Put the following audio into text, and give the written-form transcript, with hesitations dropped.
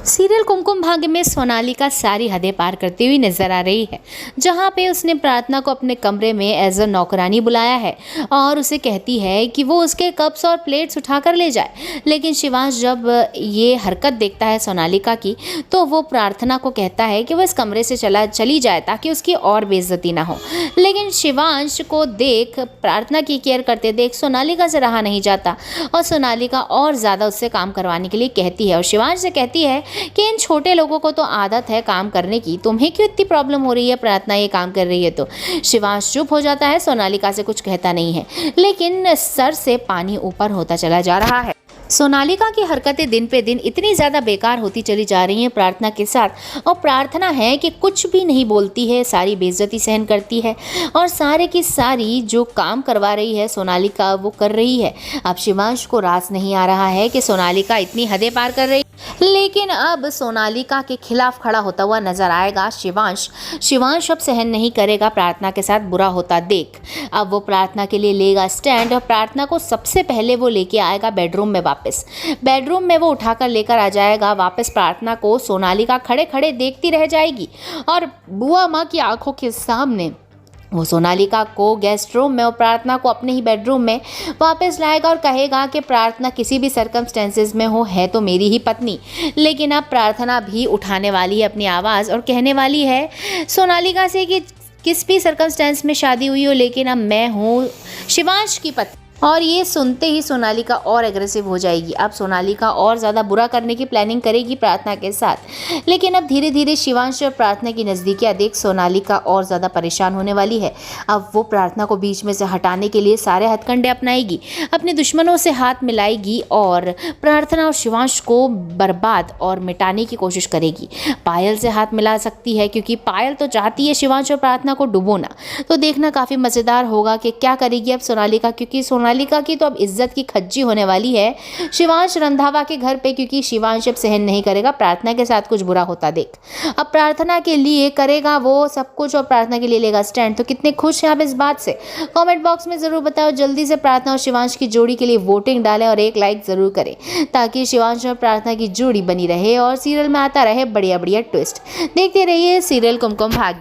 Serial Kumkum Bhagya में सोनालिका सारी हदें पार करती हुई नजर आ रही है, जहां पे उसने प्रार्थना को अपने कमरे में एज अ नौकरानी बुलाया है और उसे कहती है कि वो उसके कप्स और प्लेट्स उठाकर ले जाए। लेकिन शिवांश जब ये हरकत देखता है सोनालिका की, तो वो प्रार्थना को कहता है कि वो इस कमरे से चली जाए ताकि उसकी और बेइज्जती ना हो। लेकिन शिवांश को देख, प्रार्थना की केयर करते देख सोनालिका से रहा नहीं जाता और सोनालिका और ज़्यादा उससे काम करवाने के लिए कहती है और शिवांश से कहती है कि इन छोटे लोगों को तो आदत है काम करने की, तुम्हें क्यों इतनी प्रॉब्लम हो रही है? प्रार्थना ये काम कर रही है तो। शिवांश चुप हो जाता है, सोनालिका से कुछ कहता नहीं है, लेकिन सर से पानी ऊपर होता चला जा रहा है। सोनालिका की हरकतें दिन पे दिन इतनी ज़्यादा बेकार होती चली जा रही हैं प्रार्थना के साथ, और प्रार्थना है कि कुछ भी नहीं बोलती है, सारी बेइज्जती सहन करती है और सारे की सारी जो काम करवा रही है सोनालिका वो कर रही है। अब शिवांश को रास नहीं आ रहा है कि सोनालिका इतनी हदें पार कर रही, लेकिन अब सोनालिका के खिलाफ खड़ा होता हुआ नजर आएगा शिवांश अब सहन नहीं करेगा प्रार्थना के साथ बुरा होता देख। अब वो प्रार्थना के लिए लेगा स्टैंड और प्रार्थना को सबसे पहले वो लेके आएगा बेडरूम में बेडरूम में वो उठाकर लेकर आ जाएगा वापस। प्रार्थना को सोनालिका खड़े खड़े देखती रह जाएगी और बुआ माँ की आंखों के सामने वो सोनालिका को गेस्ट रूम में और प्रार्थना को अपने ही बेडरूम में वापस लाएगा और कहेगा कि प्रार्थना किसी भी सर्कमस्टेंसेस में हो है तो मेरी ही पत्नी। लेकिन अब प्रार्थना भी उठाने वाली है अपनी आवाज़ और कहने वाली है सोनालिका से कि किस भी सर्कमस्टेंस में शादी हुई हो, लेकिन अब मैं हूँ शिवांश की पत्नी। और ये सुनते ही सोनालिका और एग्रेसिव हो जाएगी। अब सोनालिका और ज़्यादा बुरा करने की प्लानिंग करेगी प्रार्थना के साथ। लेकिन अब धीरे धीरे शिवांश और प्रार्थना की नज़दीकियाँ देख सोनालिका और ज़्यादा परेशान होने वाली है। अब वो प्रार्थना को बीच में से हटाने के लिए सारे हथकंडे अपनाएगी, अपने दुश्मनों से हाथ मिलाएगी और प्रार्थना और शिवांश को बर्बाद और मिटाने की कोशिश करेगी। पायल से हाथ मिला सकती है क्योंकि पायल तो चाहती है शिवांश और प्रार्थना को डुबोना। तो देखना काफ़ी मज़ेदार होगा कि क्या करेगी अब सोनालिका, क्योंकि सोनालिका की तो अब इज्जत की खज्जी होने वाली है शिवांश रंधावा के घर पे, क्योंकि शिवांश अब सहन नहीं करेगा प्रार्थना के साथ कुछ बुरा होता देख। अब प्रार्थना के लिए करेगा वो सब कुछ और प्रार्थना के लिए लेगा स्टैंड। तो कितने खुश हैं आप इस बात से? कमेंट बॉक्स में ज़रूर बताओ। जल्दी से प्रार्थना और शिवांश की जोड़ी के लिए वोटिंग डालें और एक लाइक ज़रूर करें ताकि शिवांश और प्रार्थना की जोड़ी बनी रहे और सीरियल में आता रहे बढ़िया बढ़िया ट्विस्ट। देखते रहिए सीरियल कुमकुम भाग्य।